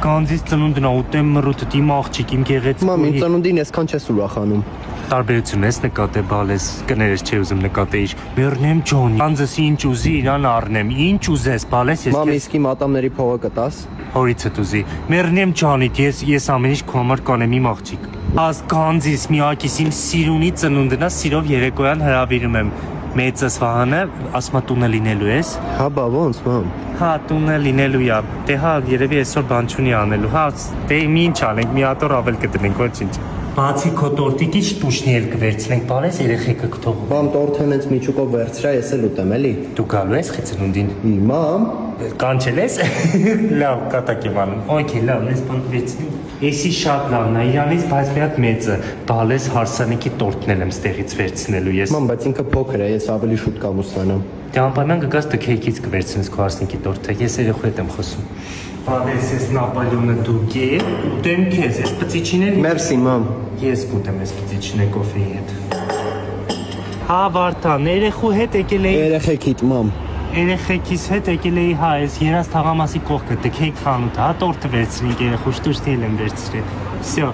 Կանձից ծնունդն է ուտեմ մռութ իմ աղջիկ իմ գեղեցիկ Մամ, իմ ծնունդին այսքան չես ուրախանում։ Տարբերություն ես նկատե բալես կներես չէ ուզում նկատեիր մեռնեմ ջոնի կանձս ինչ ուզի իրան առնեմ ինչ ուզես բալես ես Մամ, իսկի մատամների փողը կտաս։ հորիցդ ուզի մեռնեմ ջանիդ ես ամեն ինչ քո համար կանեմ իմ աղջիկ աս կանձիս մի ակիս իմ սիրունի ծնունդն է սիրով երեկոյան հրավիրում եմ մեծս Վահանը ասма տունը լինելու ես Հա, բա ոնց, մամ։ հա տունը լինելու է դե հա երևի այսօր բան չունի անելու հա դե ինչ անենք մի հատ օր ավել կդնենք ոչինչ Բացի քո տորտիկից տուշնի էլ կվերցնենք, բարես երեխեքը կթողում։ Մամ, տորթը հենց միջուկով վերցրա, ես էլ ուտեմ, էլի։ Դու գալու ես խեցնունդին։ Մամ, Կանչել ես։ Լավ, կատակ եմ անում։ Okay, լավ, ես բան վերցնեմ։ Էսի շատ լավն է, իրանից բայց մի հատ մեծը, բալես հարսանեկի տորտն եմ ստեղից վերցնելու ես։ մամ, բայց ինքը փոքր է, ես ավելի շուտ կամուսնանամ։ Դե անպայման կգաս դու քեյքից կվերցնես քո հարսանեկի տորտը։ Ես երեխու հետ եմ խոսում։ Բալես ես Նապոլեոնը դու գե, ուտեմ քեզ, ես պծիչին եմ։ Մերսի, մամ։ Ես կուտեմ ես պծիչին է կոֆեի հետ։ Հա, Վարդան, երեխու հետ եկել էի։ Երեխեքիդ, մամ։ Երեխեքիս հետ եկել էի հա ես երաս թաղամասի կողքը դե քեյք խանութ հա տորտը վերցրինք երեխուշ տուշտի եմ վերցրել Всё